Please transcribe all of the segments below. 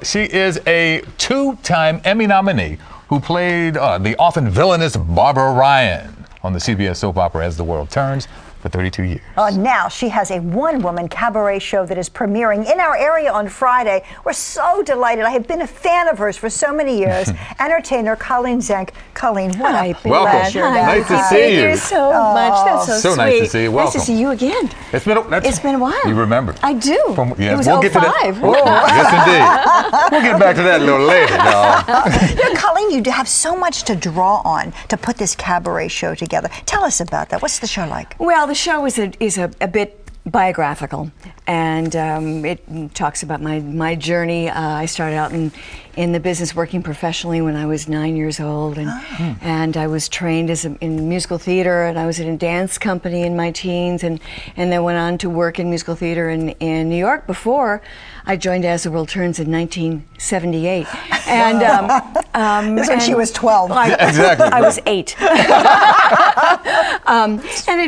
She is a two-time Emmy nominee who played the often villainous Barbara Ryan on the CBS soap opera As the World Turns for 32 years. Now she has a one-woman cabaret show that is premiering in our area on Friday. We're so delighted. I have been a fan of hers for so many years. Entertainer Colleen Zenk. Colleen, what a pleasure. Welcome. Nice to see you. Thank you so much. That's so sweet. Nice to see you. Welcome. Nice to see you again. It's been a while. You remember? I do. It was we'll get to that. Oh, yes, indeed. We'll get back to that a little later, dog. Colleen, you have so much to draw on to put this cabaret show together. Tell us about that. What's the show like? Well, the show is a bit biographical, and it talks about my journey. I started out in the business working professionally when I was 9 years old, and I was trained in musical theater, and I was in a dance company in my teens, and then went on to work in musical theater in New York before I joined As the World Turns in 1978. And that's when she was 12. Exactly. I was 8. And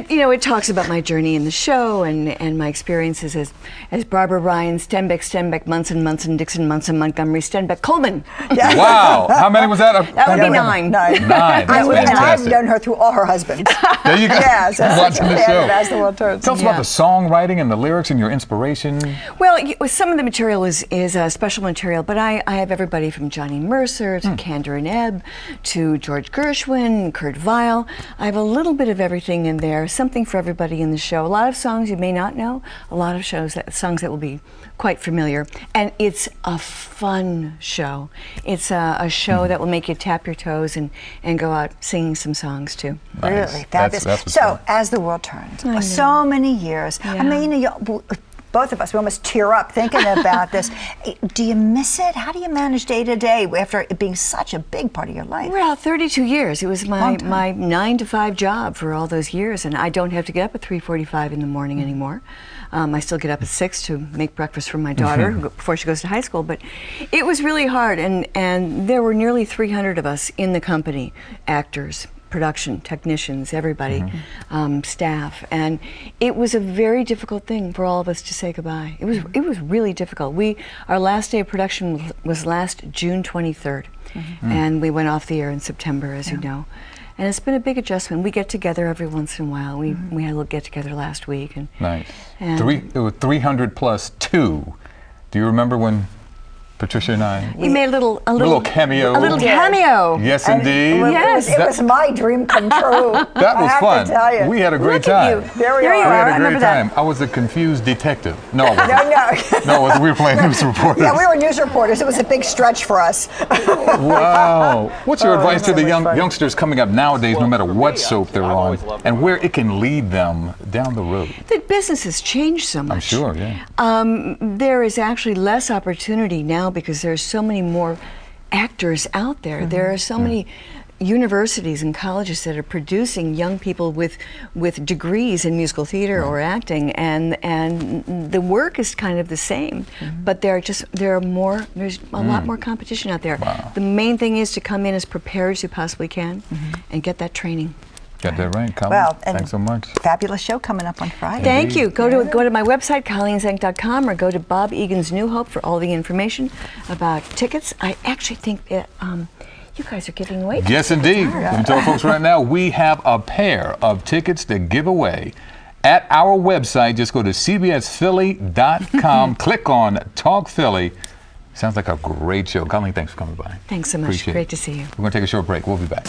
it talks about my journey in the show and my experiences as Barbara Ryan, Stenbeck, Munson, Dixon, Munson, Montgomery, Stenbeck, Coleman. Yeah. Wow. How many was that? That would be 9. 9. That's and I've known her through all her husbands. There you go. Yes, watching the show. As the World Turns. Tell us about the songwriting and the lyrics and your inspiration. Well, some of the material is special material, but I have everybody from Johnny Mercer to Kander and Ebb to George Gershwin, Kurt Weill. I have a little bit of everything in there, something for everybody in the show. A lot of songs you may not know, a lot of songs that will be quite familiar. And it's a fun show. It's a show that will make you tap your toes and go out singing some songs too. Nice. Really fabulous. So, As the World Turns, so many years. Yeah. I mean, both of us, we almost tear up thinking about this. Do you miss it? How do you manage day to day after it being such a big part of your life? Well, 32 years. It was my 9 to 5 job for all those years, and I don't have to get up at 3:45 in the morning anymore. I still get up at 6 to make breakfast for my daughter before she goes to high school, but it was really hard, and there were nearly 300 of us in the company, actors, production, technicians, everybody, staff, and it was a very difficult thing for all of us to say goodbye. It was really difficult. Our last day of production was last June 23rd, and we went off the air in September, as you know. And it's been a big adjustment. We get together every once in a while. We had a little get together last week. And nice. It was 300 plus 2. Do you remember when Patricia and I... We made a little cameo. A little cameo. Yes, indeed. It was my dream come true. That was fun. To tell you. We had a great time. There you We are. had a great time. I was a confused detective. No, I wasn't. No. No, we were playing news reporters. Yeah, we were news reporters. It was a big stretch for us. Wow. What's your advice to the youngsters coming up nowadays, no matter what soap they're on, and where it can lead them down the road? The business has changed so much. I'm sure, yeah. There is actually less opportunity now because there's so many more actors out there. There are so many universities and colleges that are producing young people with degrees in musical theater or acting, and the work is kind of the same, but there's a lot more competition out there. Wow. The main thing is to come in as prepared as you possibly can and get that training. Got that right, Colleen. Well, thanks so much. Fabulous show coming up on Friday. Thank you. Go to my website, ColleenZenk.com, or go to Bob Egan's New Hope for all the information about tickets. I actually think that you guys are giving away tickets. Yes, indeed. I'm telling folks right now, we have a pair of tickets to give away. At our website, just go to cbsphilly.com, click on Talk Philly. Sounds like a great show. Colleen, thanks for coming by. Thanks so much. Appreciate Great it. to see you. We're going to take a short break. We'll be back.